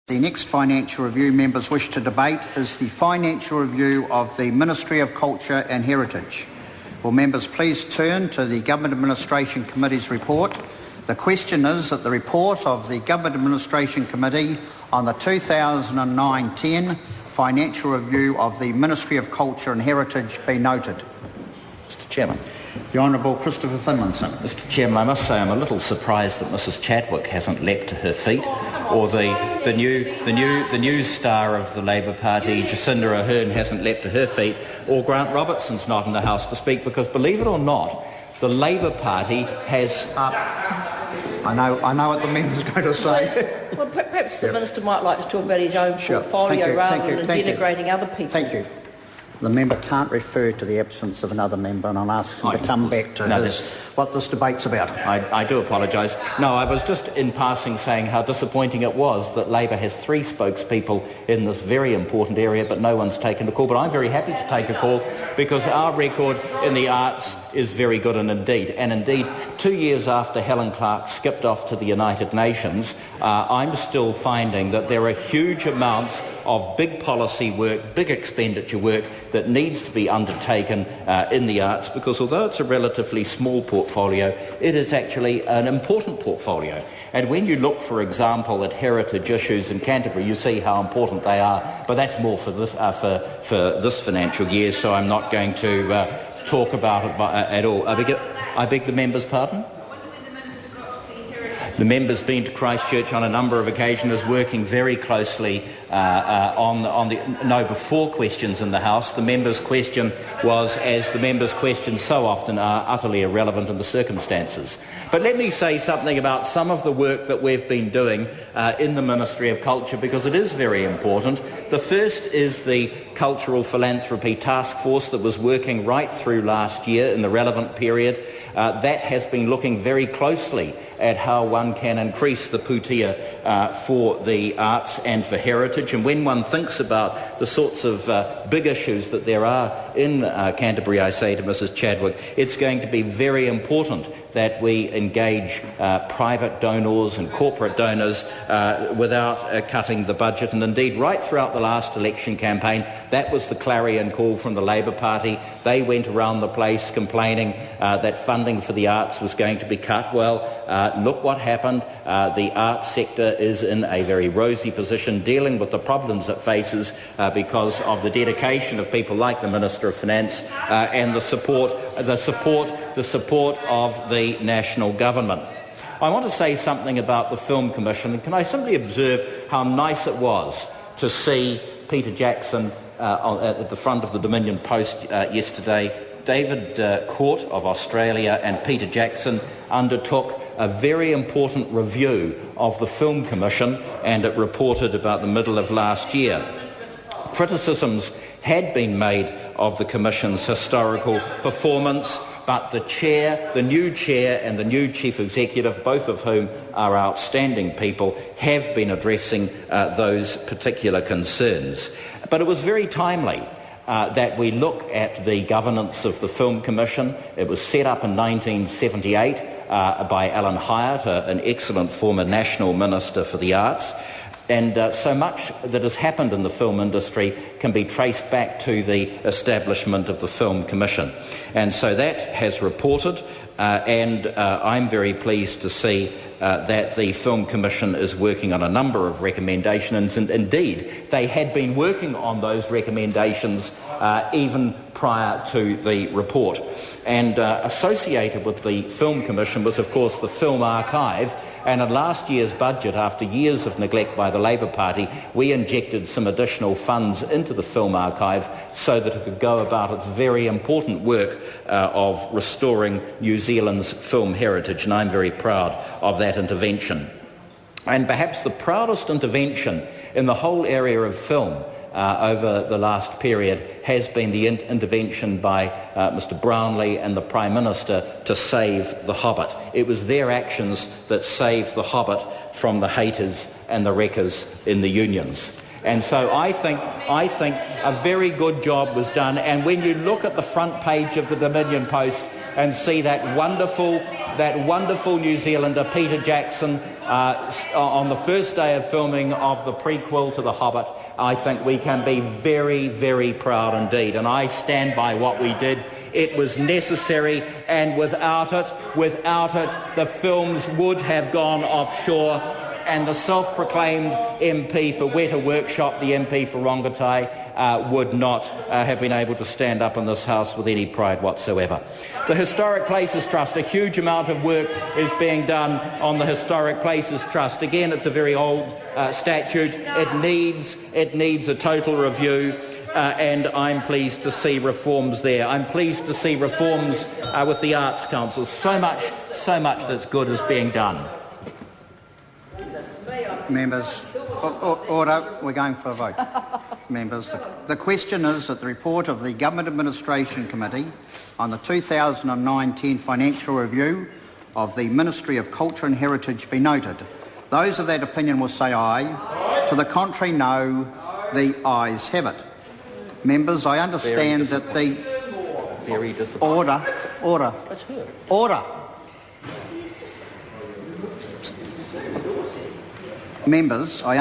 The next financial review members wish to debate is the financial review of the Ministry of Culture and Heritage. Will members please turn to the Government Administration Committee's report. The question is that the report of the Government Administration Committee on the 2009-10 financial review of the Ministry of Culture and Heritage be noted. Mr Chairman. The Honourable Christopher Finlayson. Mr Chairman, I must say I'm a little surprised that Mrs Chadwick hasn't leapt to her feet, or the new star of the Labour Party, Jacinda Ardern, hasn't leapt to her feet, or Grant Robertson's not in the House to speak, because believe it or not, the Labour Party has... I know what the member's going to say. Well, perhaps the Minister might like to talk about his own portfolio rather than denigrating other people. Thank you. The member can't refer to the absence of another member, and I'll ask him to come back to what this debate's about. I do apologise. No, I was just in passing saying how disappointing it was that Labour has 3 spokespeople in this very important area, but no one's taken a call. But I'm very happy to take a call because our record in the arts is very good, and indeed 2 years after Helen Clark skipped off to the United Nations, I'm still finding that there are huge amounts of big policy work, big expenditure work that needs to be undertaken in the arts, because although it's a relatively small portfolio, it is actually an important portfolio. And when you look, for example, at heritage issues in Canterbury, you see how important they are. But that's more for this financial year, so I'm not going to talk about it at all. I beg the member's pardon? The member's been to Christchurch on a number of occasions, working very closely before questions in the House. The member's question was, as the member's questions so often are, utterly irrelevant in the circumstances. But let me say something about some of the work that we've been doing in the Ministry of Culture, because it is very important. The first is the Cultural Philanthropy Task Force that was working right through last year in the relevant period. That has been looking very closely at how one can increase the putia for the arts and for heritage. And when one thinks about the sorts of big issues that there are in Canterbury, I say to Mrs Chadwick, it's going to be very important that we engage private donors and corporate donors without cutting the budget. And indeed, right throughout the last election campaign, that was the clarion call from the Labour Party. They went around the place complaining that funding for the arts was going to be cut. Well, look what happened. The arts sector is in a very rosy position, dealing with the problems it faces because of the dedication of people like the Minister of Finance and the support of the national government. I want to say something about the Film Commission. Can I simply observe how nice it was to see Peter Jackson at the front of the Dominion Post yesterday. David Court of Australia and Peter Jackson undertook a very important review of the Film Commission, and it reported about the middle of last year. Criticisms had been made of the Commission's historical performance, but the new chair and the new chief executive, both of whom are outstanding people, have been addressing those particular concerns. But it was very timely that we look at the governance of the Film Commission. It was set up in 1978 by Alan Hyatt, an excellent former National Minister for the Arts. And so much that has happened in the film industry can be traced back to the establishment of the Film Commission. And so that has reported, and I'm very pleased to see that the Film Commission is working on a number of recommendations, and indeed they had been working on those recommendations even prior to the report. And associated with the Film Commission was, of course, the Film Archive. And in last year's budget, after years of neglect by the Labour Party, we injected some additional funds into the Film Archive so that it could go about its very important work of restoring New Zealand's film heritage. And I'm very proud of that intervention. And perhaps the proudest intervention in the whole area of film over the last period has been the intervention by Mr Brownlee and the Prime Minister to save The Hobbit. It was their actions that saved The Hobbit from the haters and the wreckers in the unions. And so I think a very good job was done. And when you look at the front page of the Dominion Post, and see that wonderful New Zealander Peter Jackson on the first day of filming of the prequel to The Hobbit, I think we can be very, very proud indeed. And I stand by what we did. It was necessary, and without it, the films would have gone offshore, and the self-proclaimed MP for Weta Workshop, the MP for Rongotai, would not have been able to stand up in this House with any pride whatsoever. The Historic Places Trust, a huge amount of work is being done on the Historic Places Trust. Again, it's a very old statute. It needs a total review. And I'm pleased to see reforms there. I'm pleased to see reforms with the Arts Council. So much that's good is being done. Members, order. We're going for a vote. Members, the question is that the report of the Government Administration Committee on the 2009-10 financial review of the Ministry of Culture and Heritage be noted. Those of that opinion will say aye. To the contrary, no. The ayes have it. Members, I understand that the... Very disappointing. Order. Order. Members, I